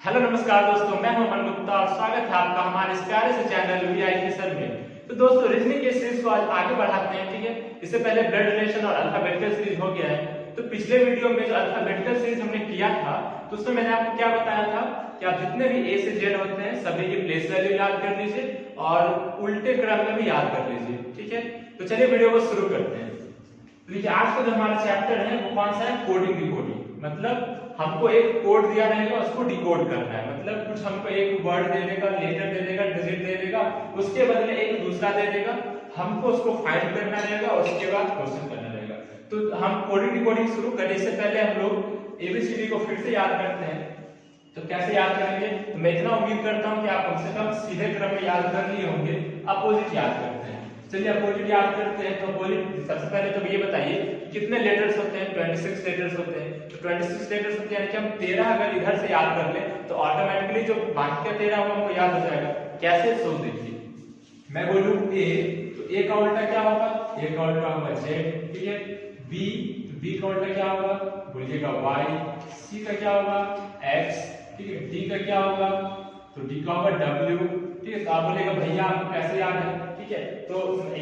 Hello नमस्कार दोस्तों, मैं हूं अमन गुप्ता और स्वागत है आपका हमारे इस प्यारे से चैनल वीआईपी सर में। तो दोस्तों रीजनिंग के सीरीज को आज आगे बढ़ाते हैं, ठीक है। इससे पहले ब्लड रिलेशन और अल्फाबेटिकल सीरीज हो गया है। तो पिछले वीडियो में जो अल्फाबेटिकल सीरीज हमने किया था तो उसमें मैंने आपको क्या बताया था कि आप जितने भी ए से जेड होते हैं सभी की प्लेस वैल्यू याद कर लीजिए और उल्टे क्रम में भी याद कर लीजिए, ठीक है। तो चलिए वीडियो को शुरू करते हैं। देखिए आज का जो हमारा चैप्टर है वो कौन सा है, कोडिंग डिकोडिंग। मतलब हमको एक कोड दिया रहेगा, उसको डिकोड करना है। मतलब कुछ हमको एक वर्ड दे देगा, लेटर दे देगा, डिजिट दे देगा, उसके बदले एक दूसरा दे देगा, हमको उसको फाइंड करना रहेगा और उसके बाद क्वेश्चन करना रहेगा। तो हम कोडिंग डिकोडिंग शुरू करें इससे पहले हम लोग एबीसीडी को फिर से याद करते हैं। तो कैसे याद करेंगे, तो मैं इतना उम्मीद करता हूं कि आप कम से कम सीधे क्रम में याद कर लिए होंगे। अपोजिट याद करते हैं, चलिए अपोजिट याद करते हैं। तो अपोजिट सबसे पहले तो ये बताइए कितने लेटर्स होते हैं, 26 लेटर्स होते हैं। तो 26 लेटर्स होते हैं यानी कि हम 13 अगर इधर से याद कर ले तो ऑटोमेटिकली जो बाकी का 13 होगा हमको याद हो जाएगा। कैसे, सो देखिए मैं बोलूं ए तो ए का उल्टा क्या होगा, ए का उल्टा होगा जेड, ठीक है। बी तो बी का उल्टा क्या होगा, बोलिएगा वाई। सी का क्या होगा एक्स, ठीक है। डी का क्या होगा, तो डी का होगा डब्ल्यू, ठीक है। तो आप बोलेगा भैया आपको कैसे याद है, ठीक है। तो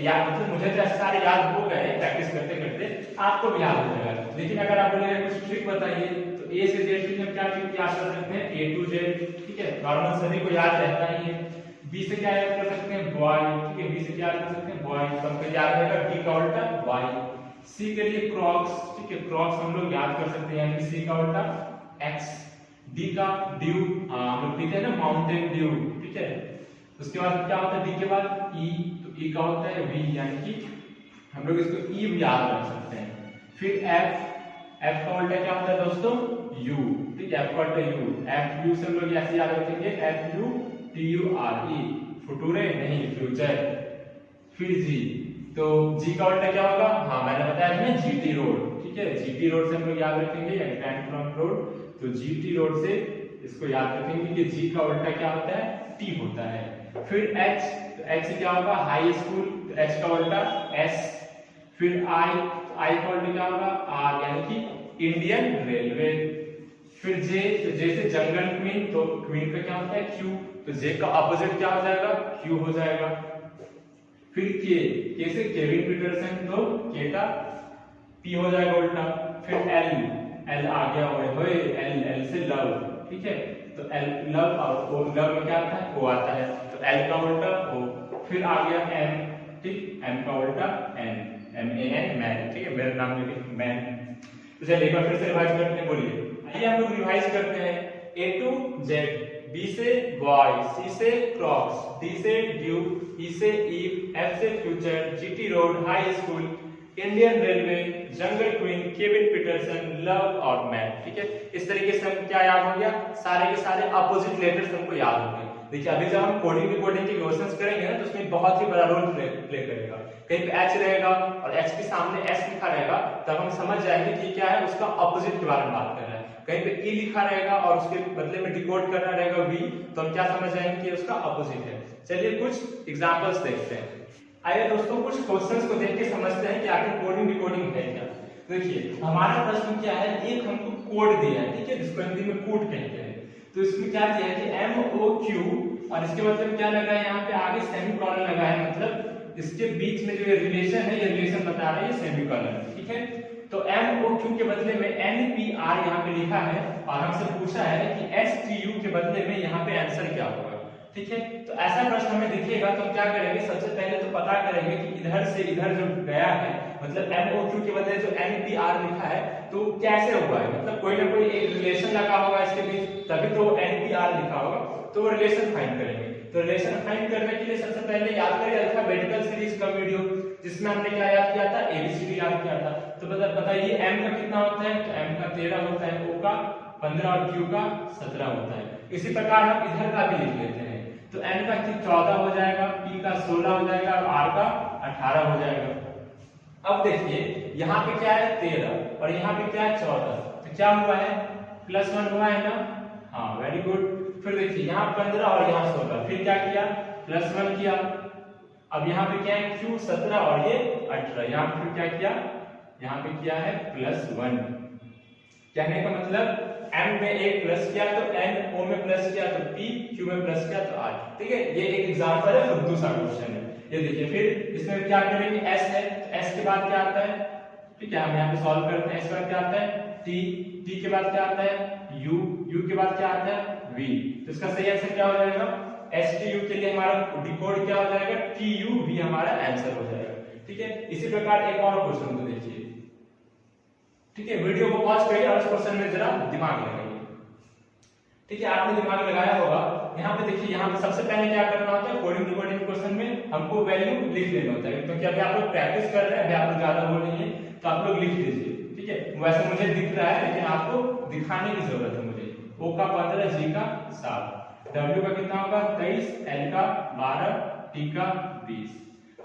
याद मतलब मुझे तो ऐसे सारे याद हो गए प्रैक्टिस करते करते, आपको भी याद हो जाएगा। लेकिन अगर आप बोलेगा कुछ ट्रिक बताइए तो ए से जेड की हम क्या ट्रिक याद कर सकते हैं, ए टू जेड, ठीक है। नॉर्मल सभी को याद रहता ही है। बी से क्या याद कर सकते हैं, बॉय, ठीक है। बी से क्या याद कर सकते हैं, बॉय, सबको याद रहेगा। डी का उल्टा वाई। सी के लिए क्रॉक्स, ठीक है। क्रॉक्स हम लोग याद कर सकते हैं यानी सी का उल्टा एक्स। डी का ड्यू, हम लोग पीते हैं ना माउंटेन ड्यू, ठीक है। उसके बाद क्या होता है डी के बाद ई, तो ई का होता है वी यानी कि हम लोग इसको ई भी याद रख सकते हैं। फिर एफ, एफ का उल्टा क्या होता है दोस्तों, यू, ठीक है। एफ का उल्टा यू, एफ यू से हम लोग ऐसे याद रखेंगे F U T U R E, फुटूरे नहीं फ्यूचर। फिर जी, तो जी का उल्टा क्या होगा, हाँ मैंने बताया था ना जीटी रोड, ठीक है। जीटी रोड से हम लोग याद रखेंगे यानी ग्रैंड ट्रंक रोड, तो जीटी रोड से इसको याद रखेंगे कि जी का उल्टा क्या होता है, टी होता है। फिर एच, तो एच से क्या होगा हाई स्कूल, तो एच का उल्टा एस। फिर आई, तो आई का उल्टा क्या होगा आर यानी कि इंडियन रेलवे। फिर जे, तो जे से जंगल क्वीन, तो क्वीन का क्या होता है क्यू, तो जे का अपोजिट क्या हो जाएगा, क्यू हो जाएगा। फिर के से केविन पीटरसन, तो के का पी हो जाएगा उल्टा। फिर एल, एल आ गया होए एल, एल से लव, ठीक है। तो एल लव और ओ, लव में क्या आता है ओ आता है, तो एल का उल्टा ओ। फिर आ गया एम, ठीक, एम का उल्टा N, M A N man, ठीक है। मेरा नाम लिखिए मैन। तो चलिए एक बार फिर से रिवाइज करते हैं, बोलिए। आइए हम लोग रिवाइज करते हैं। ए टू जेड, बी से बॉय, सी से क्रॉक्स, डी से ड्यू, ई से ईव, एफ से future, GT road, high school, Indian railway, jungle queen, Kevin Pietersen, love और मैन, ठीक है। इस तरीके से हम क्या याद हो गया, सारे के सारे अपोजिट लेटर्स हमको याद हो गए। देखिए अभी जब हम कोडिंग डिकोडिंग के क्वेश्चंस करेंगे ना तो उसमें बहुत ही बड़ा रोल प्ले करेगा। कहीं पे एच रहेगा और एच के सामने एस लिखा रहेगा, तब हम समझ जाएंगे कि क्या है, उसका अपोजिट के बारे में बात कर रहा है। कहीं पे ई लिखा रहेगा और उसके बदले में डिकोड करना रहेगा वी, तो हम क्या समझ जाएंगे कि उसका अपोजिट है। चलिए कुछ एग्जांपल्स देखते हैं। आइए दोस्तों कुछ क्वेश्चंस को देख के समझते हैं कि आखिर कोडिंग डिकोडिंग है क्या। देखिए हमारा प्रश्न क्या है, एक हमको कोड दिया है, ठीक है, जिसको हिंदी में कोड कहते हैं। तो इसमें क्या दिया है कि एम ओ क्यू और इसके मतलब क्या लगा है, यहाँ पे आगे सेमीकोलन लगा है, मतलब इसके बीच में जो ये रिलेशन है, ये रिलेशन बता रहा है ये सेमीकोलन, ठीक है। तो एम ओ क्यू के बदले में एन पी आर यहाँ पे लिखा है और हमसे पूछा है कि एस टी यू के बदले में यहाँ पे आंसर क्या होगा, ठीक है। तो ऐसा प्रश्न हमें दिखेगा तो क्या करेंगे, सबसे पहले तो पता करेंगे कि इधर से इधर जो गया है, मतलब MOQ के बदले जो NPR लिखा है तो कैसे हुआ है, मतलब कोई ना कोई एक रिलेशन लगा होगा इसके बीच, तभी तो NPR लिखा होगा। तो वो रिलेशन फाइंड करेंगे। तो रिलेशन फाइंड करने के लिए सबसे पहले याद करिए अल्फाबेटिकल सीरीज का वीडियो, जिसमें हमने क्या याद किया था, ABCD याद किया था। तो बताइए M का कितना होता है, तो M का 13 होता है, O का 15 और Q का 17 होता है। इसी प्रकार हम इधर का भी लिख लेते हैं। तो N का 14 हो जाएगा, P का 16 हो जाएगा और R का 18 हो जाएगा। अब देखिए यहाँ पे क्या है 13 और यहाँ पे क्या है 14, तो क्या हुआ है +1 हुआ है ना, हाँ वेरी गुड। फिर देखिए यहाँ 15 और यहाँ 16, फिर क्या किया +1 किया। अब यहाँ पे क्या है Q 17 और ये 18, यहाँ पे फिर क्या किया, यहाँ पे किया है +1। कहने का मतलब M में 1 प्लस किया तो N, O में प्लस किया तो P, Q में प्लस किया तो R। ठीक है, ये एक एग्जांपल है, तो दूसरा क्वेश्चन है ये देखिए। फिर इसमें क्या करेंगे, S है, S के बाद क्या आता है, ठीक है, हम यहाँ पे सॉल्व करते हैं। S के बाद क्या आता है T, T के बाद क्या आता है U, U के बाद क्या आता है V। तो इसका सही आंसर क्या हो जाएगा, STU के लिए हमारा डिकोड क्या हो जाएगा, TUV हमारा आंसर हो जाएगा। ठीक है, इसी प्रकार एक और क्वेश्चन को देखिए। ठीक है, वीडियो को पॉज करिए और इस क्वेश्चन में जरा दिमाग लगाइए। ठीक है, आपने दिमाग लगाया होगा। यहाँ पे देखिए, यहाँ पे सबसे पहले क्या करना होता है, कोडिंग डिकोडिंग क्वेश्चन में हमको वैल्यू लिख लेना होता है, क्योंकि अभी आप लोग प्रैक्टिस कर रहे हैं, अभी आप लोग ज्यादा बोल रही है, तो आप लोग लिख लीजिए। ठीक है, वैसे मुझे दिख रहा है, लेकिन आपको दिखाने की जरूरत है मुझे। O का 15, G का 7, W का कितना होगा 23, L का 12, T का 20।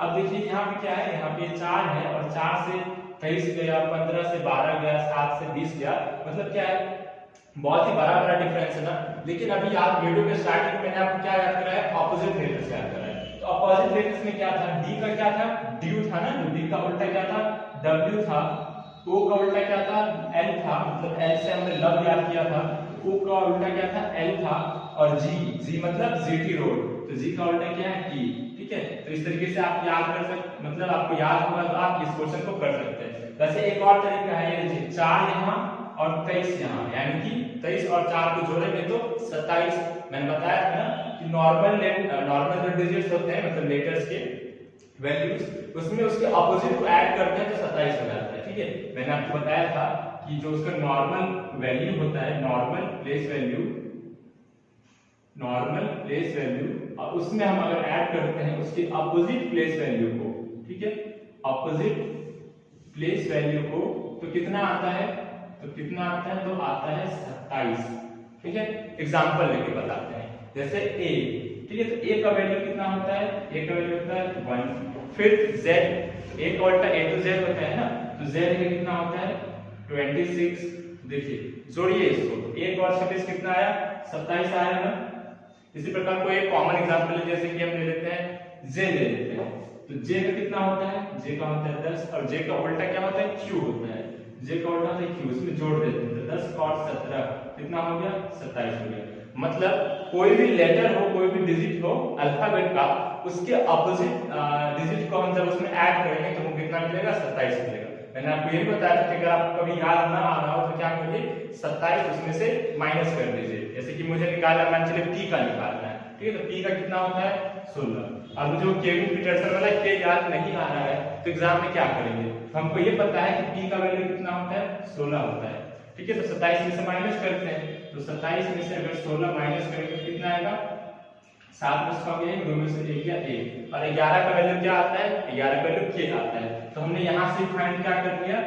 अब देखिए यहाँ पे क्या है, यहाँ पे 4 है और 4 से 23 गया, 15 से 12 गया, 7 से 20 गया, मतलब क्या है, बहुत ही बड़ा बड़ा डिफरेंस है ना। लेकिन अभी आप वीडियो के स्टार्टिंग में मैंने आपको क्या याद कराया, ऑपोजिट लेटर्स याद कराया। तो ऑपोजिट लेटर्स में क्या था, D का क्या था, ड्यू था ना, जो D का उल्टा क्या था, W था। O का उल्टा क्या था, L था, मतलब L से हमने लव याद किया था। O का उल्टा क्या था, L था। और G मतलब GT रोड, तो G का उल्टा क्या है, T। ठीक है, तो इस तरीके से आप याद कर सकते, मतलब आपको याद होगा तो आप इस क्वेश्चन को कर सकते हैं। वैसे एक और तरीका है, ये 4 यहाँ और 23 यहाँ, यानी कि 23 और 4 को जोड़ेंगे तो 27। मैंने बताया था ना कि नॉर्मल जो डिजिट्स होते हैं, मतलब लेटर्स के वैल्यूज, उसमें उसके ऑपोजिट को ऐड करते हैं तो 27 हो जाता है। ठीक है, मैंने आपको बताया था कि जो उसका नॉर्मल वैल्यू होता है, नॉर्मल प्लेस वैल्यू, और उसमें हम अगर ऐड करते हैं उसके ऑपोजिट प्लेस वैल्यू को, ठीक है, ऑपोजिट प्लेस वैल्यू को, तो कितना आता है, तो कितना आता है, तो आता है 27। ठीक है, एग्जांपल लेके बताते हैं। जैसे A, ठीक है, तो A का वैल्यू कितना होता है, A का वैल्यू होता है 1। फिर Z, A का उल्टा A to Z होता है ना, तो Z का कितना होता है 26। देखिए जोड़िए इसको, 1 और 26 कितना आया, 27 आया ना। इसी प्रकार कोई एक कॉमन एग्जांपल जैसे कि हम ले लेते हैं J ले लेते हैं, तो J का कितना होता है, J का होता है 10, और J का उल्टा क्या होता है, Q होता है। J का उल्टा होता है Q, इसमें जोड़ देते हैं, तो 10 और 17 कितना हो गया, 27 हो गया। मतलब कोई भी लेटर हो, कोई भी डिजिट हो अल्फाबेट का, उसके ऑपोजिट डिजिट को हम जब उसमें ऐड करेंगे तो वो कितना मिलेगा, 27 मिलेगा। मैंने आपको ये भी बताया था कि अगर आपको कभी याद ना आ रहा हो तो क्या करिए, 27 उसमें से माइनस कर दीजिए। जैसे कि मुझे निकालना, मान चलिए P का निकालना है, ठीक है, तो P का कितना होता है 16। अब मुझे केविन पीटरसन वाला K याद नहीं आ रहा है, तो एग्जाम में क्या करेंगे, हमको ये पता है कि P का वैल्यू कितना होता है, 16 होता है। ठीक है, तो 27 में से माइनस करते हैं, तो 27 में से अगर 16 माइनस करेंगे तो कितना आएगा, 7 में से 2 में से 1 या 1, और 11 का वैल्यू क्या आता है, 11 का वैल्यू K आता है। तो हमने यहाँ से फाइंड क्या कर लिया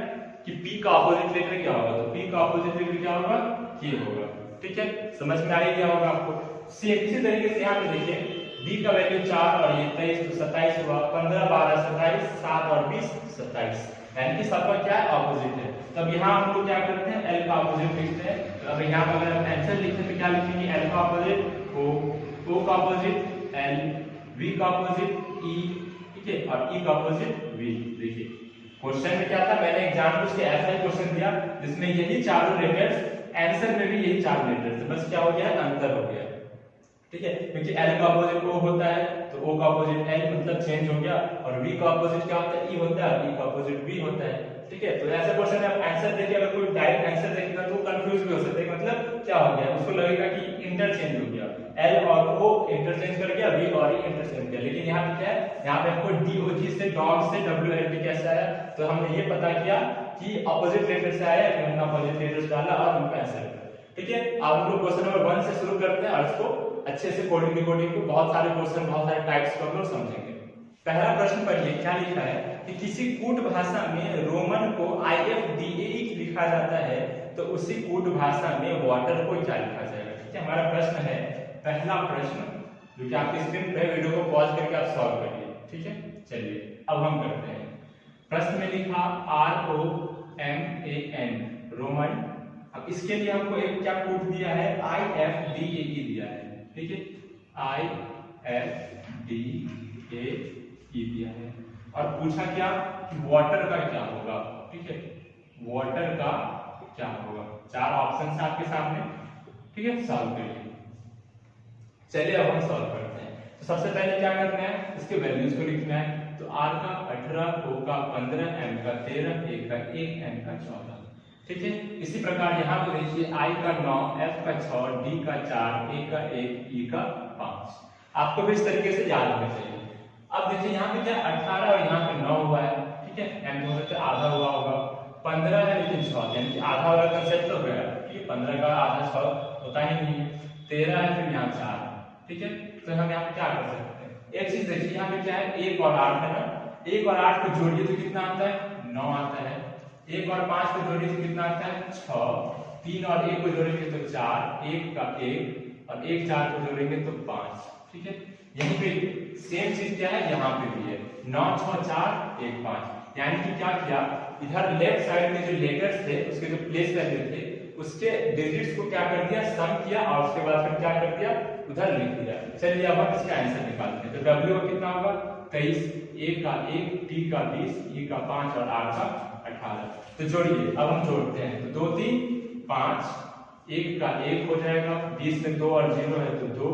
कि P का ऑपोजिट लेटर क्या होगा, तो P का ऑपोजिट लेटर क्या होगा, K होगा। ठीक है, समझ में आ गया होगा आपको। सेम इसी तरीके से यहाँ पे देखिए, D का वैल्यू 4 और ये 23, तो 27 हुआ, 15 12 27, 7 और 20 27, यानी कि सबका क्या है, ऑपोजिट है। तब यहाँ हम लोग क्या करते हैं, L का ऑपोजिट लिखते हैं। तो अब यहाँ पर अगर आंसर लिखते तो क्या लिखेंगे, L का ऑपोजिट O का ऑपोजिट L, V का ऑपोजिट E, ठीक है, और E का ऑपोजिट V। देखिए क्वेश्चन में क्या था, मैंने एग्जाम्पल से ऐसा ही क्वेश्चन दिया जिसमें यही चारों लेटर्स, आंसर में भी यही 4 लेटर्स, बस क्या हो गया, अंतर हो गया। ठीक है, क्योंकि L का ऑपोजिट O होता है तो O का ऑपोजिट L, मतलब चेंज हो गया, और V का ऑपोजिट क्या होता है, E होता है, और E का ऑपोजिट V होता है। ठीक है, तो ऐसे क्वेश्चन में आप आंसर देखिए, अगर कोई डायरेक्ट आंसर देखेगा तो कंफ्यूज भी हो सकता है, मतलब क्या हो गया, उसको लगेगा कि इंटरचेंज हो गया, L और O इंटरचेंज कर गया, V और E इंटरचेंज किया। लेकिन यहाँ पे क्या है, यहाँ पे आपको DOG से डॉग से WLT कैसे आया, तो हमने ये पता किया कि ऑपोजिट लेटर से आया, फिर हमने ऑपोजिट लेटर्स डाला और उनका आंसर किया। ठीक है, अब हम लोग क्वेश्चन नंबर 1 से शुरू करते हैं और इसको अच्छे से कोडिंग डिकोडिंग को, बहुत सारे क्वेश्चन, बहुत सारे टाइप्स को हम लोग समझेंगे। पहला प्रश्न पढ़िए, क्या लिखा है कि किसी कूट भाषा में रोमन को IFDAE लिखा जाता है, तो उसी कूट भाषा में वाटर को क्या लिखा जाएगा। ठीक है, हमारा प्रश्न है, पहला प्रश्न, जो कि आपकी स्क्रीन पे, वीडियो को पॉज करके आप सॉल्व करिए। ठीक है, चलिए अब हम करते हैं। प्रश्न में लिखा ROMAN रोमन। अब इसके लिए हमको एक क्या कूट दिया है, IFDAE दिया है। ठीक है, IFDAE दिया है, और पूछा क्या कि वाटर का क्या होगा। ठीक है, वाटर का क्या होगा। 4 ऑप्शन है आपके सामने, ठीक है, सॉल्व करिए। चलिए अब हम सॉल्व करते हैं। तो सबसे पहले क्या करना है, इसके वैल्यूज को लिखना है। तो r का 18, o का 15, m का 13, a का 1, n का 14, ठीक है। इसी प्रकार यहाँ पे देखिए i का 9, f का 6, d का 4, a का 1, e का 5। आपको भी इस तरीके से याद होना चाहिए। अब देखिए यहाँ पे क्या 18 और यहाँ पे 9 हुआ है, ठीक है, m हो सकता है आधा हुआ होगा, 15 है लेकिन 6, यानी कि आधा वाला कंसेप्ट तो गया, ठीक है, 15 का आधा 6 होता ही नहीं है। 13 है, फिर यहाँ 4, ठीक है। तो हम यहाँ पे क्या कर सकते हैं, एक चीज देखिए यहाँ पे क्या है, 1 और 8 है ना, 1 और 8 को जोड़िए तो कितना आता है, 9 आता है। 1 और 5 को जोड़िए तो कितना आता है, 6। 3 और 1 को जोड़ेंगे तो 4, 1 का 1 और 1 4 को जोड़ेंगे तो 5, ठीक है। यहीं पे सेम चीज क्या है, यहाँ पे भी है 9 6 4 1 5, यानी कि क्या किया, इधर लेफ्ट साइड में जो लेटर्स थे उसके जो प्लेस वैल्यू थे उसके डिजिट्स को क्या कर दिया, सम किया और उसके बाद फिर क्या कर दिया, उधर लिख दिया। चलिए अब हम इसका आंसर निकालते हैं। तो W का कितना होगा 23, A का 1, T का 20, E का 5 और R का 18। तो जोड़िए, अब हम जोड़ते हैं। तो 2 3 5, 1 का 1 हो जाएगा, 20 में 2 और 0 है तो 2,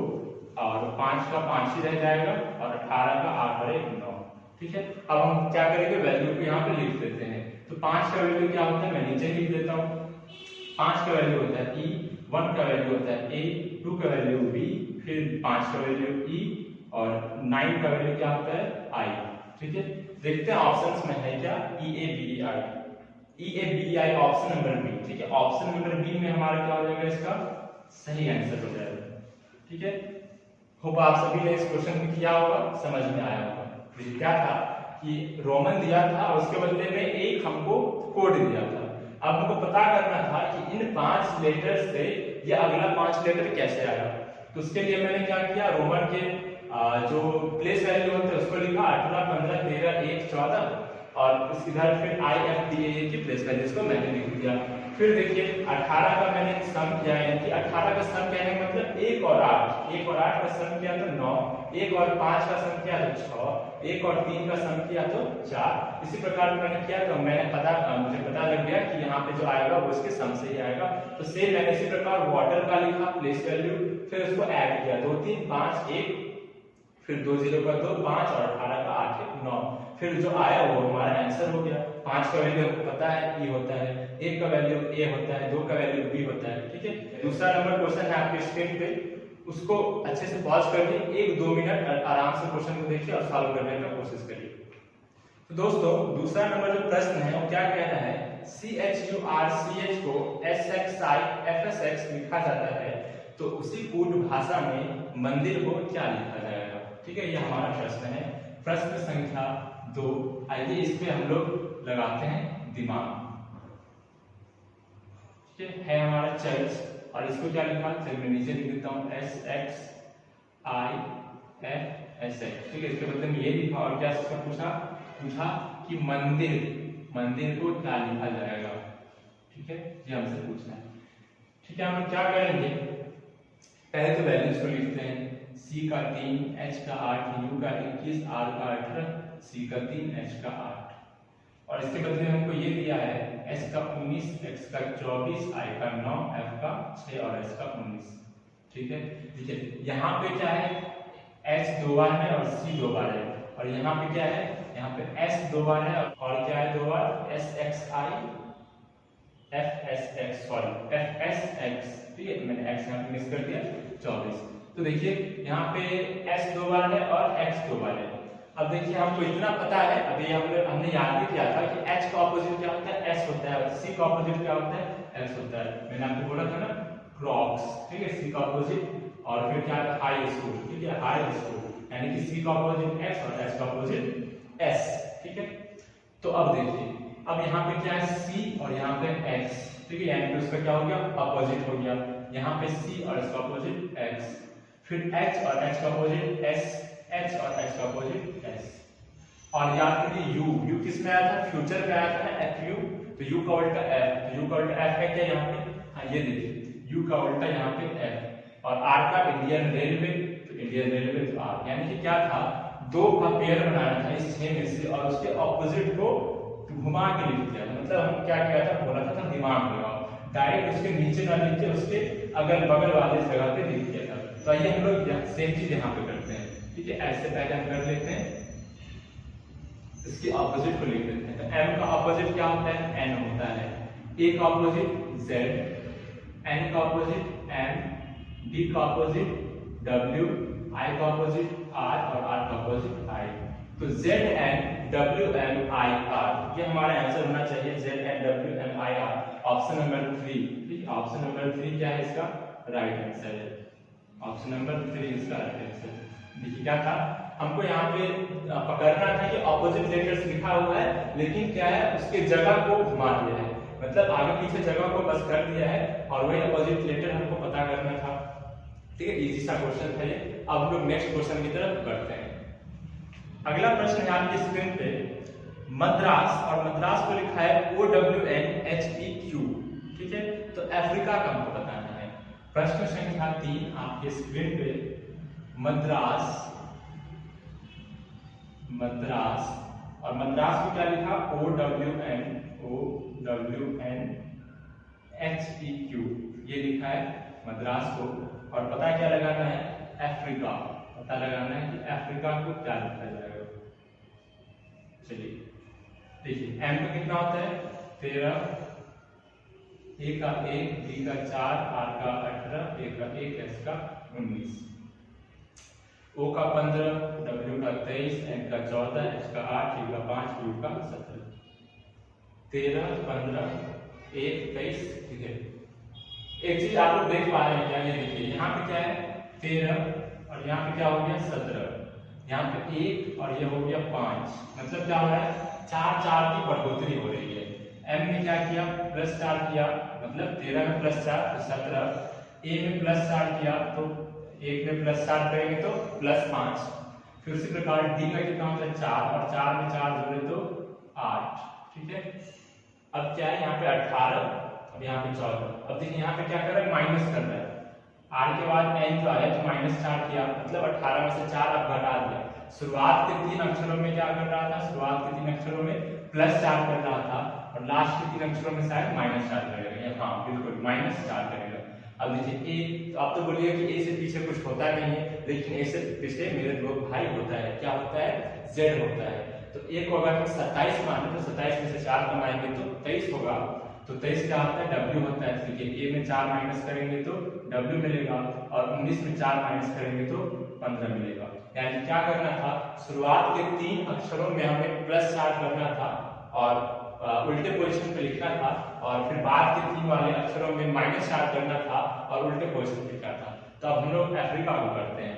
और 5 का 5 ही रह जाएगा, और 18 का 8 और 1 9, ठीक है। अब हम क्या करेंगे, वैल्यू को यहाँ पे लिख देते हैं। तो 5 का वैल्यू क्या होता है, मैं नीचे लिख देता हूँ। 5 का वैल्यू होता है E, 1 का वैल्यू होता है A, 2 का वैल्यू B, फिर 5 का वैल्यू E और 9 का वैल्यू क्या होता है I, ठीक है। देखते हैं ऑप्शंस में है क्या, EABEI, EABEI option number B, ठीक है। ऑप्शन नंबर B में हमारा क्या हो जाएगा, इसका सही आंसर हो जाएगा, ठीक है। होप आप सभी ने इस क्वेश्चन को किया होगा, समझ में आया होगा। क्या था कि रोमन दिया था और उसके बदले में एक हमको कोड दिया था। अब हमको पता करना था कि इन 5 लेटर से ये अगला 5 लेटर कैसे आया। तो उसके लिए मैंने क्या किया, रोमन के जो प्लेस वैल्यू होते हैं उसको लिखा 18 15 13 1 14, और इस इधर फिर IFDA की प्लेस वैल्यूज को मैंने लिख दिया। फिर देखिए 18 का मैंने सम किया, यानी कि 18 का सम कहने का मतलब 1 और 8, 1 और 8 का सम किया तो 9, 1 और 5 का सम किया तो 6, 1 और 3 का सम किया तो 4। इसी प्रकार मैंने किया तो मुझे पता लग गया कि यहाँ पे जो आएगा वो इसके सम से ही आएगा। तो सेम मैंने इसी प्रकार वाटर का लिखा प्लेस वैल्यू, फिर उसको ऐड किया 2 3 5 1, फिर 2 0 का 2 5 और 18 का 8 1 9, फिर जो आया वो हमारा आंसर हो गया। 5 का वैल्यू हमको पता है E होता है, 1 का वैल्यू A होता है, 2 का वैल्यू B होता है, ठीक है। दूसरा नंबर क्वेश्चन है आपके स्क्रीन पे, उसको अच्छे से पॉज करिए, 1-2 मिनट आराम से क्वेश्चन को देखिए और सॉल्व करने का कोशिश करिए। तो दोस्तों दूसरा नंबर जो प्रश्न है वो क्या कहता है, CHURCH को SXIFSX लिखा जाता है, तो उसी कूट भाषा में मंदिर को क्या लिखा जाएगा, ठीक है। ये हमारा प्रश्न है, प्रश्न संख्या 2। आइए इस पे हम लोग लगाते हैं दिमाग, ठीक है हमारा चर्च, और इसको क्या लिखा, चलिए मैं नीचे लिख देता हूँ SXIFSX, ठीक है। इसके बदले में ये लिखा, और क्या इसका पूछा कि मंदिर को क्या लिखा जाएगा, ठीक है, ये हमसे पूछना है, ठीक है। हम क्या करेंगे, पहले तो वैल्यूज को लिखते हैं। C का 3, H का 8, U का 21, R का 18, C का 3, H का 8, और इसके बदले में हमको ये दिया है S का 19, X का 24, I का 9, F का 6 और S का 19, ठीक है। देखिए यहाँ पे क्या है, H 2 बार है और C 2 बार है, और यहाँ पे क्या है, यहाँ पे S 2 बार है और क्या है 2 बार SXI FSX, ठीक है, मैंने X यहाँ पे मिस कर दिया 24। तो देखिए यहाँ पे S 2 बार है और X 2 बार है। अब देखिए हमको इतना पता है, अभी हमने याद भी किया था कि H का ऑपोजिट क्या होता है, S होता है, और C का ऑपोजिट क्या होता है, S होता है। मैंने आपको बोला था ना क्रॉक्स, ठीक है, C का ऑपोजिट, और फिर क्या है हाई स्कूल, ठीक है, हाई स्कूल, यानी कि C का ऑपोजिट X और S का ऑपोजिट S, ठीक है। तो अब देखिए, अब यहाँ पे क्या है C और यहाँ पे X, ठीक है, यानी कि उसका क्या हो गया, अपोजिट हो गया। यहाँ पे C और इसका अपोजिट X, फिर H और H का अपोजिट S, H और H का अपोजिट S, और याद करिए U किस में आया था, फ्यूचर में आया था ना FU, तो U का उल्टा F, तो U का उल्टा F है क्या यहाँ पे, हाँ ये देखिए U का उल्टा यहाँ पे F, और R का इंडियन रेलवे, तो इंडियन रेलवे तो R, यानी कि क्या था, 2 का पेयर बनाना था इस 6 में से, और उसके ऑपोजिट को घुमा के लिख दिया। मतलब हम क्या किया था, बोला था दिमाग लगाओ, डायरेक्ट उसके नीचे ना लिख के उसके अगल बगल वाले जगह पे लिख दिया था। तो आइए हम लोग सेम चीज यहाँ पे करते हैं, ठीक है। ऐसे पहले हम कर लेते हैं, इसके ऑपोजिट को लिख देते हैं। तो m का ऑपोजिट क्या होता है, n होता है। a का ऑपोजिट z, n का ऑपोजिट m, d का ऑपोजिट w, i का ऑपोजिट r और r का ऑपोजिट i। तो z n w m i r ये हमारा आंसर होना चाहिए, z n w m i r, option number 3। ठीक, ऑप्शन नंबर 3 क्या है इसका राइट आंसर है। ऑप्शन नंबर 3 इसका राइट आंसर। देखिए क्या था, हमको यहाँ पे पकड़ना था कि ऑपोजिट लेटर्स लिखा हुआ है, लेकिन क्या है उसके जगह को घुमा दिया है, मतलब आगे पीछे जगह को बस कर दिया है और वही ऑपोजिट लेटर हमको पता करना था। ठीक है, इजी सा क्वेश्चन था ये। अब हम लोग नेक्स्ट क्वेश्चन की तरफ बढ़ते हैं। अगला प्रश्न है आपकी स्क्रीन पे, मद्रास, और मद्रास को लिखा है OWNHEQ। ठीक है, तो अफ्रीका का हमको बताना है। प्रश्न संख्या 3 आपके स्क्रीन पे, मद्रास, मद्रास, और मद्रास को क्या लिखा, OWNHEQ ये लिखा है मद्रास को। और पता क्या लगाना है, अफ्रीका, पता लगाना है कि अफ्रीका को क्या लिखा जाएगा। चलिए देखिए, m का कितना होता है 13, a का 1, b का 4, r का 18, a का 1, s का 19, o का 15, w का 23, n का 14, h का 8, t का 5, u का 17। 13, 15, 1, 23। ठीक है, एक चीज आप लोग देख पा रहे हैं क्या, ये देखिए यहाँ पे क्या है 13 और यहाँ पे क्या हो गया 17, यहाँ पे 1 और ये हो गया 5, मतलब क्या हो रहा है 4 4 की बढ़ोतरी हो रही है। m ने क्या किया +4 किया, मतलब 13 में +4 तो 17, a में +4 किया तो 1 में +4 करेंगे तो +5, फिर उसी प्रकार d का कितना होता है 4 और 4 में 4 जोड़े तो 8। ठीक है, अब क्या है यहाँ पे 18, अब यहाँ पे 14। अब देखिए यहाँ पे क्या कर रहा है माइनस कर रहा है, r के बाद n जो आया तो -4 किया, मतलब 18 में से 4 अब घटा दिया। शुरुआत के 3 अक्षरों में क्या कर रहा था, शुरुआत के 3 अक्षरों में +4 कर रहा था और लास्ट के 3 अक्षरों में शायद -4 करेगा। हाँ बिल्कुल -4 करेगा। अब देखिए a, तो आप तो बोलिए कि a से पीछे कुछ होता नहीं है, लेकिन a से पीछे मेरे दो भाई होता है, क्या होता है z होता है। तो a को अगर हम 27 माने तो 27 में से 4 कमाएंगे तो 23 होगा। तो 23 क्या होता है w होता है। देखिए a में 4 माइनस करेंगे तो w मिलेगा और 19 में 4 माइनस करेंगे तो 15 मिलेगा। यानी क्या करना था, शुरुआत के 3 अक्षरों में हमें +4 करना था और उल्टे पोजीशन पे लिखना था, और फिर बाद के 3 वाले अक्षरों में -4 करना था और उल्टे पोजीशन पे लिखना था। तो अब हम लोग अफ्रीका को करते हैं।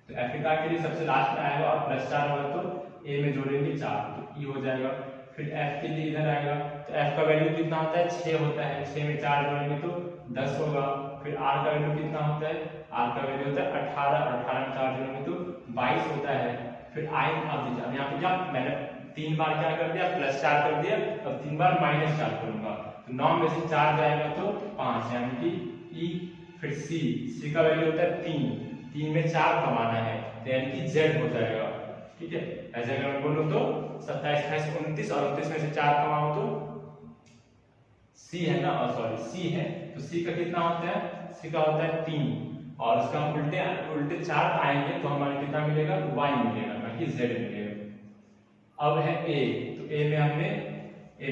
तो अफ्रीका के लिए सबसे लास्ट में आएगा और +4 होगा तो a में जोड़ेंगे 4 तो e हो जाएगा। फिर f के लिए इधर आएगा तो f का वैल्यू कितना होता है 6 होता है, 6 में 4 जोड़ेंगे तो 10 होगा। फिर r का वैल्यू कितना होता है, r का वैल्यू होता है 18 और 18 में 4 जोड़ेंगे तो 22 होता है। फिर i, अब देखिए अब यहाँ पे क्या मैंने 3 बार क्या कर दिया +4 कर दिया, अब 3 बार -4 करूंगा तो 9 में से 4 जाएगा तो 5, यानी कि e। फिर c का वैल्यू होता है 3 में 4 कमाना है तो यानी कि z हो जाएगा। ठीक है, ऐसे अगर मैं बोलूं तो 27, 28, 29 और 29 में से 4 कमाऊं तो c है ना, सॉरी c है, तो c का कितना होता है, c का होता है 3 और उसका हम उल्टे 4 आएंगे तो हमारे कितना मिलेगा y मिलेगा, ना कि z मिलेगा। अब है a, तो a में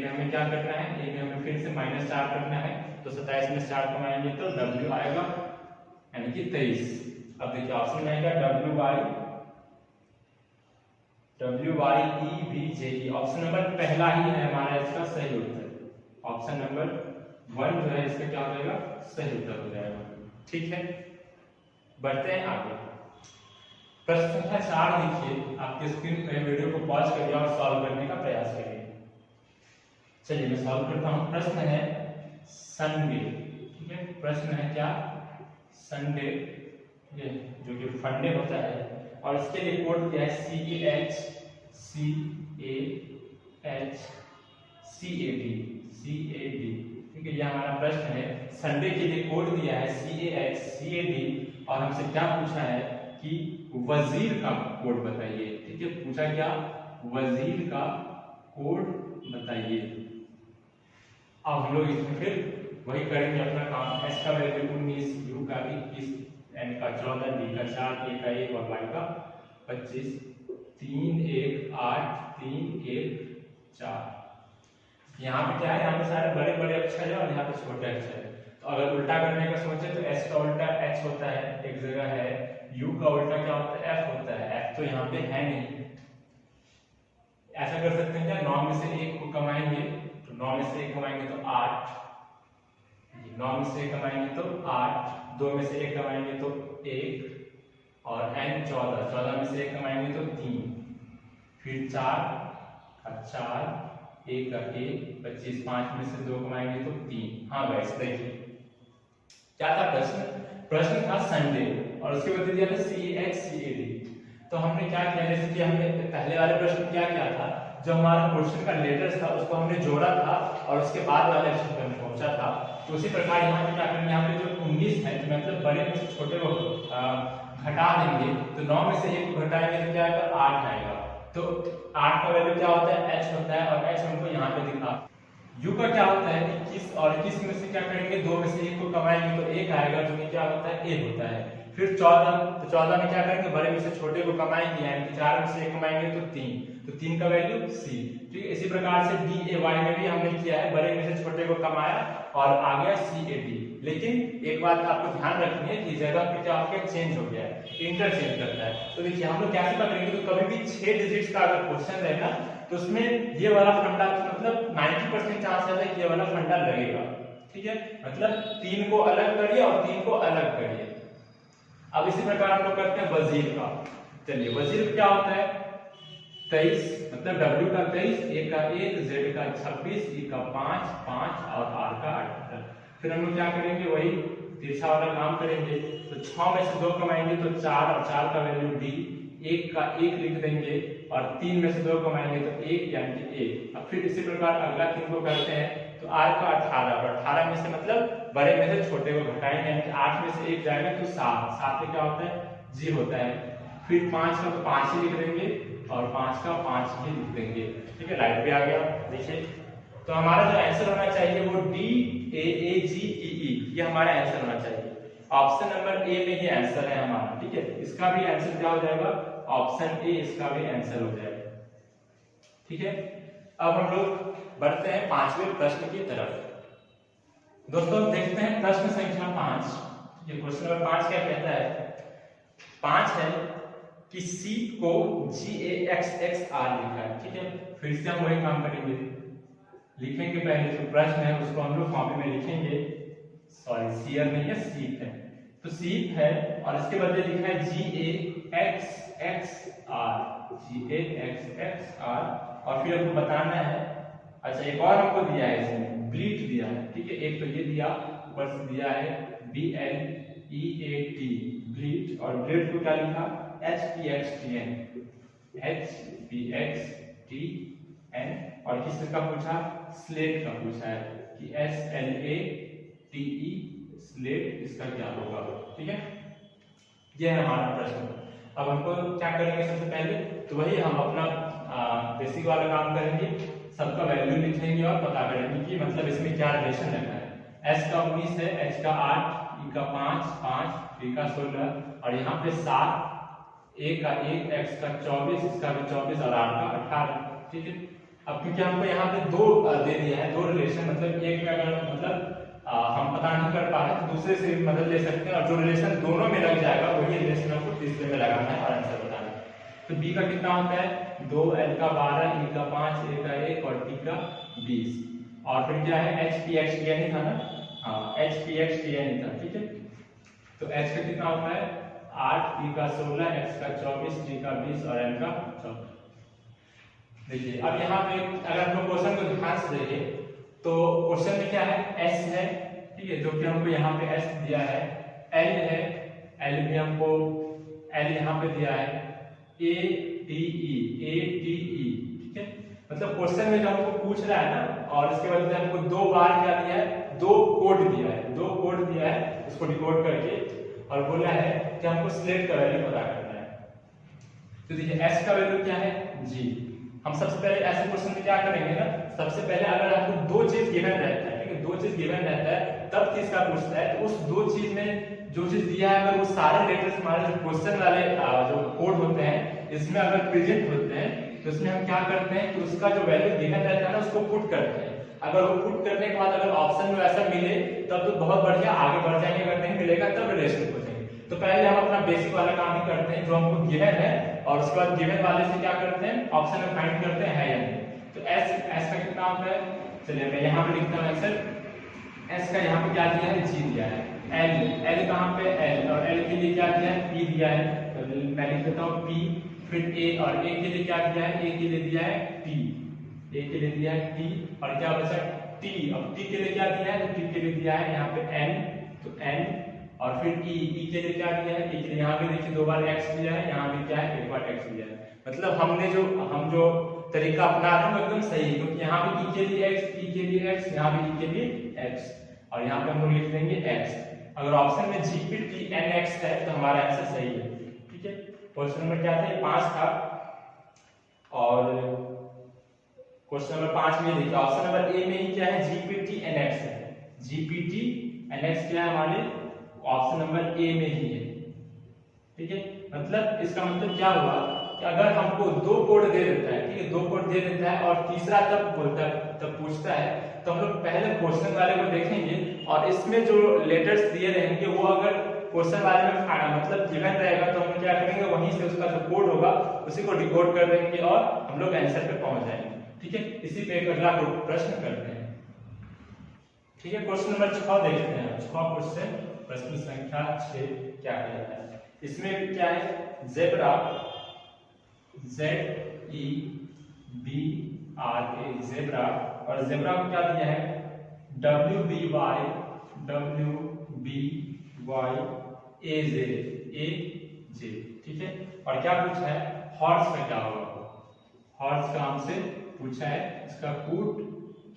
हमें क्या करना है, a में हमें फिर से -4 करना है तो 27 में 4 कमाएंगे तो w आएगा यानी कि 23। अब देखिए ऑप्शन में आएगा WYEVJE, ऑप्शन नंबर पहला ही है हमारा इसका सही उत्तर। ऑप्शन नंबर 1 जो है इसका क्या हो जाएगा सही उत्तर हो जाएगा। ठीक है, बढ़ते हैं आगे। प्रश्न संख्या 4 देखिए आपके स्क्रीन पे, वीडियो को पॉज करिए और सॉल्व करने का प्रयास करिए। चलिए मैं सॉल्व करता हूँ। प्रश्न है संडे। ठीक है, प्रश्न है क्या संडे, ये जो कि फंडे होता है और इसके लिए कोड क्या है CAHCAD। ठीक है, ये हमारा प्रश्न है। संडे के लिए कोड दिया है CAHCAD और हमसे क्या पूछा है कि वजीर का कोड बताइए। ठीक है, पूछा क्या वजीर का कोड बताइए। अब हम लोग इसमें फिर वही करेंगे अपना काम। एस का वैल्यू 19, यू का 21, एन का 14, डी का 4, ए का 1 और वाई का 25। 3 1 8 3 1 4। यहाँ पे क्या है, यहाँ पे सारे बड़े बड़े अक्षर है और यहाँ पे छोटे अक्षर है। तो अगर उल्टा करने का सोचे तो एस का उल्टा एच होता है, एक जगह है। यू का उल्टा क्या होता है, एफ होता है। एफ तो यहाँ पे है नहीं। ऐसा कर सकते हैं क्या, 9 में से 1 को कमाएंगे तो 9 में से 1 कमाएंगे तो 8, 9 में से 1 कमाएंगे तो 8, 2 में से 1 कमाएंगे तो 1 और n 14, 14 में से 1 कमाएंगे तो 3, फिर 4 का 4, 1 का 1, 25, 5 में से 2 कमाएंगे तो 3। हाँ गाइस देखिए क्या था प्रश्न, प्रश्न था संडे और उसके बाद दिया था CHCAD। तो हमने क्या किया, जैसे कि हमने पहले वाले प्रश्न में क्या किया था, जो हमारा क्वेश्चन का लेटर्स था उसको हमने जोड़ा था और उसके बाद वाले अक्षर पर हमने पहुंचा था। तो उसी प्रकार यहाँ पे क्या करेंगे, यहाँ पे जो 19 है तो मतलब बड़े में से छोटे को घटा देंगे। तो 9 में से 1 को घटाएंगे तो क्या आएगा, 8 आएगा। तो 8 का वैल्यू क्या होता है, h होता है और h हमको यहाँ पे दिखा। u का क्या होता है 21 और 21 में से क्या करेंगे, 2 में से 1 को कमाएंगे तो 1 आएगा, जो कि क्या होता है a होता है। फिर 14, तो 14 में क्या करेंगे, बड़े में से छोटे को कमाएंगे, यानी कि 4 में से 1 कमाएंगे तो 3, तो 3 का वैल्यू c। ठीक है, इसी प्रकार से DAY में भी हमने किया है, बड़े में से छोटे को कमाया और आ गया CAD। लेकिन एक बात आपको ध्यान रखनी है कि जगह पे क्या आपके चेंज हो गया है, इंटरचेंज करता है। तो देखिए हम लोग कैसे पकड़ेंगे, तो कभी भी 6 डिजिट्स का अगर क्वेश्चन रहेगा तो उसमें ये वाला फंडा मतलब 90% चांस है कि ये वाला फंडा लगेगा। ठीक है, मतलब 3 को अलग करिए और 3 को अलग करिए। अब इसी प्रकार हम लोग करते हैं वजीर का। चलिए वजीर क्या होता है, 23 मतलब W का 23, A का 1, Z का 26, E का 5 5 और R का 18। फिर हम लोग क्या करेंगे, वही तिरछा वाला काम करेंगे। तो 6 में से 2 कमाएंगे तो 4 और 4 का वैल्यू D, 1 का 1 लिख देंगे और 3 में से 2 कमाएंगे तो 1 यानी कि 1। अब फिर इसी प्रकार अगला 3 को करते हैं तो R का 18 और 18 में से मतलब बड़े में से छोटे को घटाएंगे, यानी कि 8 में से 1 जाएगा तो 7, 7 में क्या होता है G होता है। फिर 5 का तो 5 ही लिख देंगे और 5 का 5 ही लिख देंगे। ठीक है, लाइट भी आ गया। देखिए तो हमारा जो आंसर होना चाहिए वो DAAGEE, ये हमारा आंसर होना चाहिए। ऑप्शन नंबर ए में ये आंसर है हमारा। ठीक है, इसका भी आंसर क्या हो जाएगा, ऑप्शन ए इसका भी आंसर हो जाएगा। ठीक है, अब हम लोग बढ़ते हैं 5वें प्रश्न की तरफ। दोस्तों देखते हैं प्रश्न संख्या 5। ये क्वेश्चन नंबर 5 क्या कहता है, 5 है कि C को GAXXR लिखा है। ठीक है, फिर से हम वही काम करेंगे, लिखेंगे पहले जो प्रश्न है उसको हम लोग कॉपी में लिखेंगे। सॉरी सीयर नहीं है, सीप है। तो सीप है और इसके बदले लिखा है GAXXR, GAXXR और फिर हमको बताना है। अच्छा एक और हमको दिया है, इसमें ब्लीट दिया है। ठीक है, एक तो ये दिया, ऊपर से दिया है BLEAT ब्लीट और ब्लीट को क्या लिखा HPXTN, HPXTN और किस का पूछा, स्लेट का पूछा है कि SLATE स्लेट, इसका क्या होगा। ठीक है, ये है हमारा प्रश्न। अब हमको क्या करेंगे, सबसे पहले तो वही हम अपना बेसिक वाला काम करेंगे, सबका वैल्यू लिखेंगे और पता करेंगे कि मतलब इसमें क्या रिलेशन रखा है। S का 19 है, H का 8, E का 5 5, D का 16 और यहाँ पे 7, A का 1, X का 24, इसका भी 24 और R का 18। ठीक है, अब क्योंकि हमको यहाँ पे 2 दे दिया है, 2 रिलेशन, मतलब एक में अगर मतलब हम पता नहीं कर पा रहे तो दूसरे से मदद ले सकते हैं और जो रिलेशन दोनों में लग जाएगा वही रिलेशन हमको तीसरे में लगाना है और आंसर बताना है। तो B का कितना होता है 2, L का 12, E का 5, A का 1 और T का 20 और फिर क्या है HPXTN ही था ना, हाँ HPXTN ही था। ठीक है, तो H का कितना होता है 8, E का 16, X का 24, D का 20 और N का 14। देखिए अब यहाँ पे अगर हम लोग क्वेश्चन को ध्यान से देखें तो क्वेश्चन में क्या है S है। ठीक है, जो कि हमको यहाँ पे S दिया है, L है, L भी हमको L यहाँ पे दिया है, ATE। ठीक है, मतलब क्वेश्चन में जो हमको पूछ रहा है ना और इसके बाद हमको 2 बार क्या दिया है, 2 कोड दिया है, 2 कोड दिया है, उसको डिकोड करके और बोला है कि हमको स्लेट का वैल्यू पता करना है। तो देखिए S का वैल्यू क्या है G। हम सबसे पहले ऐसे क्वेश्चन में क्या करेंगे ना, सबसे पहले अगर आपको 2 चीज गिवन रहता है, ठीक है 2 चीज गिवन रहता है तब किसका पूछता है। तो उस दो चीज में जो चीज दिया है अगर वो सारे लेटर्स हमारे जो क्वेश्चन वाले जो कोड होते हैं इसमें अगर प्रेजेंट होते हैं तो इसमें हम क्या करते हैं कि उसका जो वैल्यू गिवन रहता है ना उसको पुट करते हैं। अगर वो पुट करने के बाद अगर ऑप्शन में वैसा मिले तब तो बहुत बढ़िया, आगे बढ़ जाएंगे, अगर नहीं मिलेगा तब रिलेशन हो जाएंगे। तो पहले हम अपना बेसिक वाला काम ही करते हैं जो हमको गिवन है और उसके बाद गिवन वाले से क्या करते हैं ऑप्शन में फाइंड करते हैं है या नहीं। तो एस का कितना होता है, चलिए मैं यहाँ पे लिखता हूँ एक्सेल। एस का यहाँ पे क्या दिया है, जी दिया है। एल कहाँ पे, एल, और एल के लिए क्या दिया है, पी दिया है। तो मैं लिख देता हूँ पी, फिर ए, और ए के लिए क्या दिया है, ए के लिए दिया है टी, ए के लिए दिया है टी, और क्या बचा टी। अब टी के लिए क्या दिया है, तो टी के लिए दिया है यहाँ पे एन, तो एन, और फिर ई, ई के लिए क्या दिया है, ई के लिए यहाँ पे देखिए 2 बार एक्स दिया है, यहाँ भी क्या है 1 बार एक्स दिया है। मतलब हम जो तरीका अपना रहे हैं वो एकदम सही है, क्योंकि यहाँ भी ई के लिए एक्स, ई के लिए एक्स, यहाँ भी ई के लिए एक्स, और यहाँ पे हम लोग लिख देंगे एक्स। अगर ऑप्शन में G P T N X है तो हमारा आंसर सही है। ठीक है, क्वेश्चन नंबर क्या था, 5 था। और क्वेश्चन नंबर 5 में देखिए ऑप्शन नंबर ए में ही क्या है, जीपीटी एनएक्स है। जीपीटी एनएक्स क्या है हमारे ऑप्शन नंबर ए में ही है। ठीक है, मतलब इसका मतलब क्या हुआ कि अगर हमको 2 कोड दे देता है, ठीक है, 2 कोड दे देता है और तीसरा तब पूछता है, तो हम लोग पहले क्वेश्चन वाले को देखेंगे और इसमें जो लेटर्स दिए रहेंगे वो अगर क्वेश्चन वाले में मतलब गिवन रहेगा तो हम लोग क्या करेंगे, वहीं से उसका जो कोड होगा उसी को डिकोड कर देंगे और हम लोग आंसर पे पहुंच जाएंगे। ठीक है, इसी पे एक अगला प्रश्न करते हैं। ठीक है, क्वेश्चन नंबर 6 देखते हैं। 6 क्वेश्चन, प्रश्न संख्या 6 क्या कहता है। इसमें क्या है, ज़ेब्रा, ZEBRA, ज़ेब्रा, और ज़ेब्रा को क्या दिया है, WBY AJ। ठीक है, और क्या पूछा है, हॉर्स का क्या होगा, हॉर्स का हमसे पूछा है, इसका कूट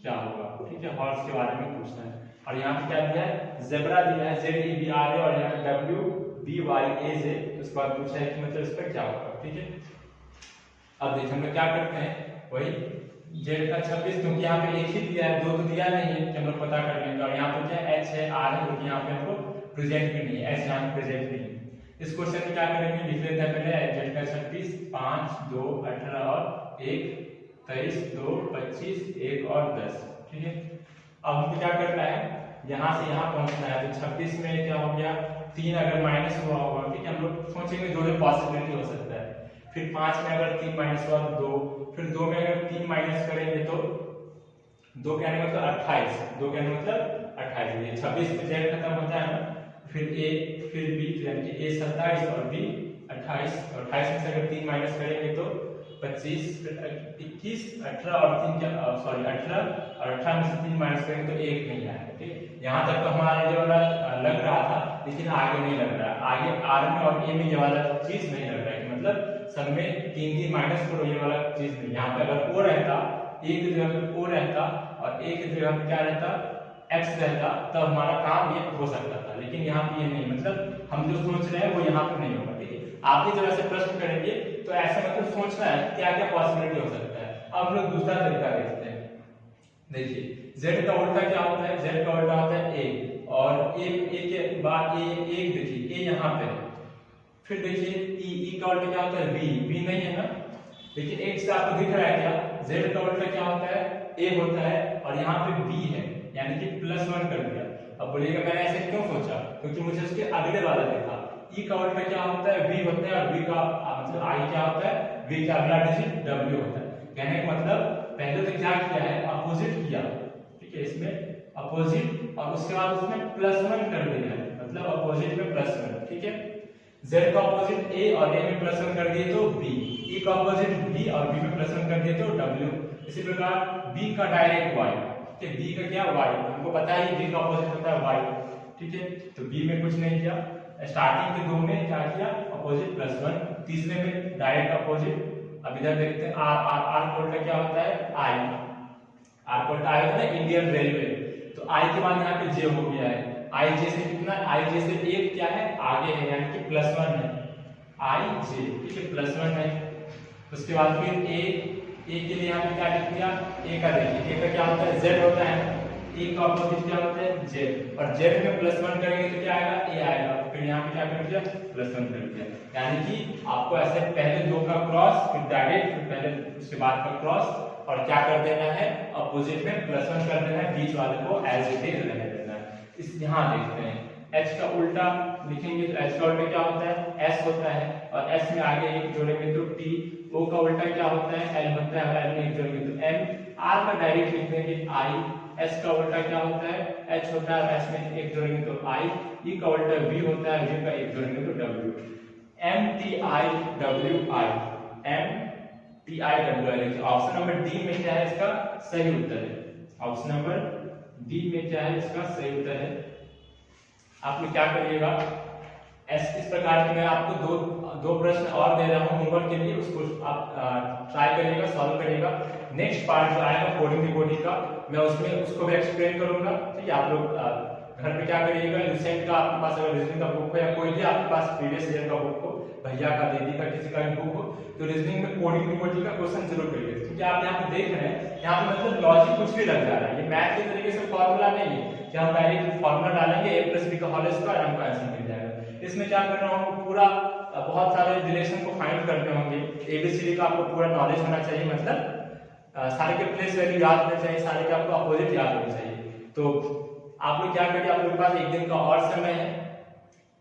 क्या होगा। ठीक है, हॉर्स के बारे में पूछना है। और यहाँ पे क्या दिया है, ज़ेब्रा दिया है ZEBRA, और यहाँ WBY AJ, उसके बाद पूछा है कि मतलब इस पर क्या होगा। ठीक है, अब देखिए हम लोग क्या करते हैं, वही जेड का 26, क्योंकि यहाँ पे एक ही दिया है, 2 तो दिया नहीं है कि हम लोग पता कर लेंगे। और यहाँ पे क्या एच है, आर है, क्योंकि यहाँ पे हमको प्रेजेंट भी नहीं है, एच यहाँ पे प्रेजेंट नहीं है। इस क्वेश्चन में क्या करेंगे, लिख लेते हैं पहले जेड का 26, 5, 2, 18 और 1, 23, 2, 25, 1 और 10। ठीक है, अब हमको क्या करना है, यहाँ से यहाँ पहुंचना है। तो 26 में क्या हो गया, 3 अगर माइनस हुआ होगा, ठीक है, हम लोग सोचेंगे जो पॉसिबिलिटी हो सकता है। फिर 5 में अगर 3 माइनस हुआ तो 2, फिर 2 में अगर 3 माइनस करेंगे तो 2 कहने का मतलब 28, 2 कहने का मतलब 28। ये 26 पे जेड खत्म होता है ना, फिर ए, फिर बी, यानी कि ए 27 और बी 28, और 28 में से अगर 3 माइनस करेंगे तो 25, फिर 21, 18 और 3 क्या, सॉरी 18, और 18 में से 3 माइनस करेंगे तो 1 नहीं आएगा। ठीक है, यहाँ तक तो हमारा ये वाला लग रहा था, लेकिन आगे नहीं लग रहा। आगे आर में और ए में ये वाला चीज नहीं लग रहा है, मतलब सब में 3 माइनस करो, ये वाला चीज नहीं। यहाँ पे अगर ओ रहता, ए की जगह पे ओ रहता और ए की जगह पे क्या रहता, एक्स रहता, तब हमारा काम ये हो सकता था। लेकिन यहाँ पे ये नहीं, मतलब हम जो सोच रहे हैं वो यहाँ पे नहीं होगा। ठीक है, आप जब ऐसे प्रश्न करेंगे तो ऐसे मतलब सोचना है क्या क्या पॉसिबिलिटी हो सकता है। अब हम लोग दूसरा तरीका देखते हैं। देखिए जेड का उल्टा क्या होता है, जेड का उल्टा होता है ए, और ए के बाद ए, एक देखिए ए यहाँ पे, फिर देखिए ई का उल्टा क्या होता है, बी नहीं है ना, लेकिन एक से आपको दिख रहा है क्या, जेड का उल्टा क्या होता है, ए होता है, और यहाँ पे बी है, यानी कि +1 कर दिया। अब बोलिएगा मैंने ऐसे क्यों सोचा, क्योंकि मुझे उसके अगले वाला देखा। ई का उल्टा क्या होता है, बी होता है, और बी का मतलब आई क्या होता है, बी का अगला डिजिट डब्ल्यू होता है। कहने का मतलब पहले तो क्या किया है, अपोजिट किया। ठीक है, इसमें अपोजिट, और उसके बाद उसमें +1 कर दिया है, मतलब अपोजिट में +1। ठीक है, Z का अपोजिट A और A में +1 कर दिए तो B, E का अपोजिट B और B में +1 कर दिए तो W। इसी प्रकार B का डायरेक्ट Y, ठीक है, B का क्या Y, हमको पता है B का अपोजिट होता है Y। ठीक है, तो B में कुछ नहीं किया, स्टार्टिंग के 2 में क्या किया, अपोजिट +1, तीसरे में डायरेक्ट अपोजिट। अब इधर देखते हैं R कोल्टा क्या होता है, I, R कोल्टा I होता है इंडियन रेलवे, तो I के बाद यहाँ पे J हो गया है। आई जे से कितना, आई जे से एक क्या है, आगे है, यानी कि +1 है, आई जे। ठीक है, +1 है। उसके बाद फिर ए के लिए यहाँ पे क्या लिख दिया, ए का देखिए, ए का क्या होता है, जेड होता है, टी का अपोजिट क्या होता है जेड, और जेड में +1 करेंगे तो क्या आएगा ए आएगा, फिर यहाँ पे क्या कर दिया +1 कर दिया। यानी कि आपको ऐसे पहले 2 का क्रॉस, फिर डायरेक्ट, फिर पहले उसके बाद का क्रॉस, और क्या कर देना है अपोजिट में +1 कर देना है, बीच वाले को एज इट इज रहने देना है। इस यहाँ देखते हैं h का उल्टा लिखेंगे तो h का उल्टा क्या होता है s होता है, और s में आगे 1 जोड़ेंगे तो t, o का उल्टा क्या होता है l होता है, और l में 1 जोड़ेंगे तो m, r का डायरेक्ट लिख देंगे i, s का उल्टा क्या होता है h होता है, और s में 1 जोड़ेंगे तो i, e का उल्टा v होता है, v का 1 जोड़ेंगे तो w, m t i w i, m t i w i। देखिए ऑप्शन नंबर डी में क्या है इसका सही उत्तर है, ऑप्शन नंबर डी में क्या है इसका सही उत्तर है। आप लोग क्या करिएगा इस प्रकार के मैं आपको दो प्रश्न और दे रहा हूँ होमवर्क के लिए, उसको आप ट्राई करिएगा, सॉल्व करिएगा। नेक्स्ट पार्ट जो आएगा कोडिंग दी बॉडी का, मैं उसमें उसको भी एक्सप्लेन करूंगा। ठीक है, आप लोग घर पे क्या करिएगा, रिसेंट का आपके पास अगर रीजनिंग का बुक हो या कोई भी आपके पास प्रीवियस ईयर का बुक हो, भैया का दीदी का किसी का भी बुक हो, तो रीजनिंग में कोडिंग दी बॉडी का क्वेश्चन जरूर करिए, क्योंकि आप यहाँ पे देख रहे हैं यहाँ पे मतलब लॉजिक कुछ भी लग जा रहा है। ये मैथ के तरीके से फॉर्मूला नहीं है कि हम डायरेक्ट फॉर्मूला डालेंगे a+b का होल स्क्वायर हमको आंसर मिल जाएगा। इसमें क्या करना होगा, पूरा बहुत सारे रिलेशन को फाइंड करने होंगे, एबीसीडी का आपको पूरा नॉलेज होना चाहिए, मतलब सारे के प्लेस वैल्यू याद होने चाहिए, सारे के आपको अपोजिट याद होने चाहिए। तो आप लोग क्या करिए, आप लोगों के पास एक दिन का और समय है,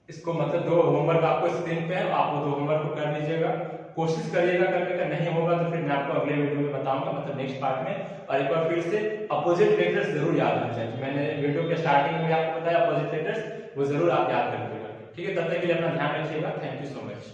इसको मतलब 2 होमवर्क आपको स्क्रीन पे है, आप वो 2 होमवर्क को कर लीजिएगा, कोशिश करिएगा करने का, नहीं होगा तो फिर मैं आपको अगले वीडियो में बताऊंगा, मतलब नेक्स्ट पार्ट में। और एक बार फिर से अपोजिट लेटर्स जरूर याद होने चाहिए, मैंने वीडियो के स्टार्टिंग में आपको बताया अपोजिट लेटर्स, वो जरूर आप याद करिएगा। ठीक है, तब तक के लिए अपना ध्यान रखिएगा। Thank you so much.